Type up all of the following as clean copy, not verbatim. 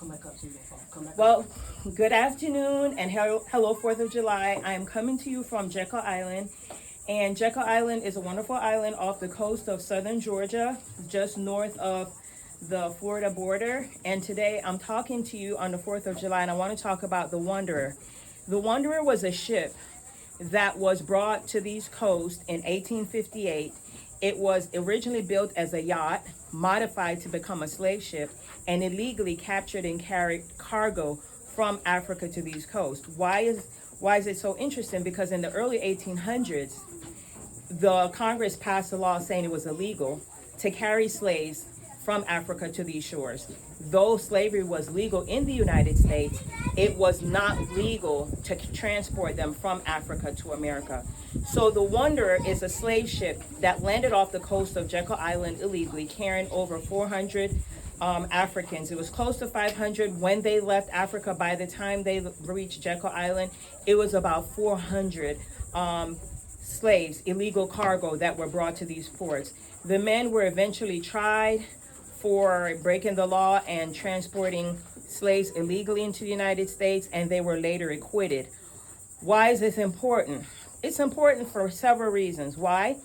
come back up to your phone. Come back up. Well, good afternoon and hello 4th of July. I am coming to you from Jekyll Island. And Jekyll Island is a wonderful island off the coast of southern Georgia, just north of the Florida border. And today I'm talking to you on the 4th of July, and I want to talk about the Wanderer. The Wanderer was a ship that was brought to these coasts in 1858. It was originally built as a yacht, modified to become a slave ship, and illegally captured and carried cargo from Africa to these coasts. Why is it so interesting? Because in the early 1800s, the Congress passed a law saying it was illegal to carry slaves from Africa to these shores. Though slavery was legal in the United States, it was not legal to transport them from Africa to America. So the Wanderer is a slave ship that landed off the coast of Jekyll Island illegally, carrying over 400 Africans. It was close to 500 when they left Africa. By the time they reached Jekyll Island, it was about 400 slaves, illegal cargo that were brought to these ports. The men were eventually tried for breaking the law and transporting slaves illegally into the United States, and they were later acquitted. Why is this important? It's important for several reasons. Why?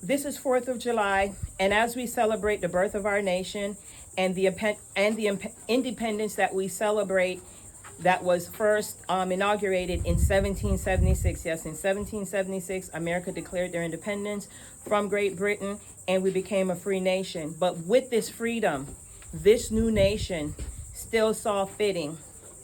This is 4th of July, and as we celebrate the birth of our nation and the independence that we celebrate, that was first inaugurated in 1776. Yes, in 1776, America declared their independence from Great Britain, and we became a free nation. But with this freedom, this new nation still saw fitting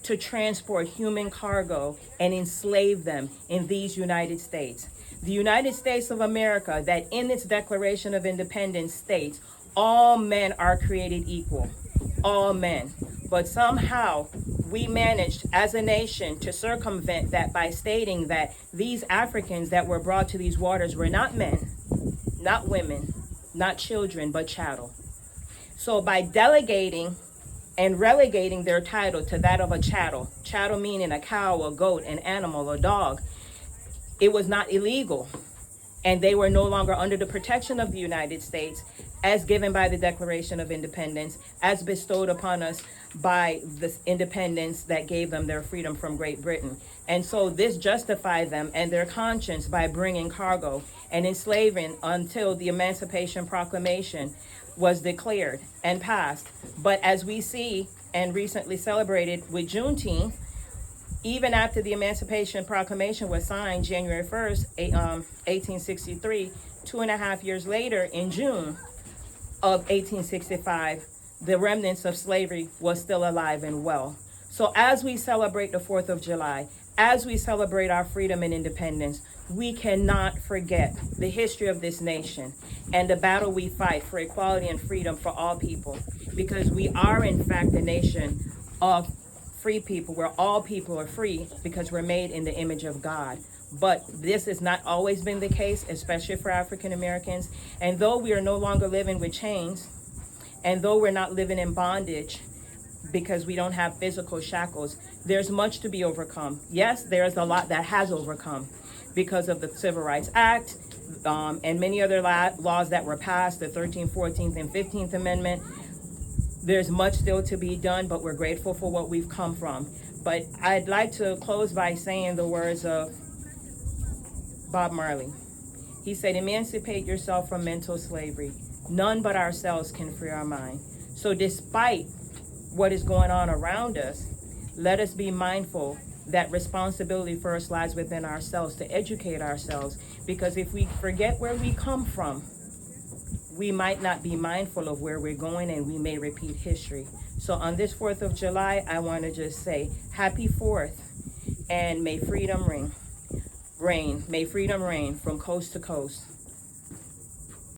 to transport human cargo and enslave them in these United States. The United States of America, that in its Declaration of Independence states, all men are created equal, all men. But somehow we managed as a nation to circumvent that by stating that these Africans that were brought to these waters were not men, not women, not children, but chattel. So by delegating and relegating their title to that of a chattel meaning a cow, a goat, an animal, a dog, it was not illegal. And they were no longer under the protection of the United States as given by the Declaration of Independence, as bestowed upon us by the independence that gave them their freedom from Great Britain. And so this justified them and their conscience by bringing cargo and enslaving until the Emancipation Proclamation was declared and passed. But as we see and recently celebrated with Juneteenth, even after the Emancipation Proclamation was signed January 1st, 1863, 2.5 years later, in June of 1865, the remnants of slavery was still alive and well. So as we celebrate the 4th of July, as we celebrate our freedom and independence, we cannot forget the history of this nation and the battle we fight for equality and freedom for all people, because we are in fact a nation of free people, where all people are free because we're made in the image of God. But this has not always been the case, especially for African Americans. And though we are no longer living with chains, and though we're not living in bondage because we don't have physical shackles, there's much to be overcome. Yes, there's a lot that has overcome because of the Civil Rights Act and many other laws that were passed, the 13th, 14th, and 15th Amendment. There's much still to be done, but we're grateful for what we've come from. But I'd like to close by saying the words of Bob Marley. He said, "Emancipate yourself from mental slavery. None but ourselves can free our mind." So despite what is going on around us, let us be mindful that responsibility first lies within ourselves to educate ourselves, because if we forget where we come from, we might not be mindful of where we're going, and we may repeat history. So on this 4th of July, I want to just say happy 4th, and may freedom reign. May freedom reign from coast to coast.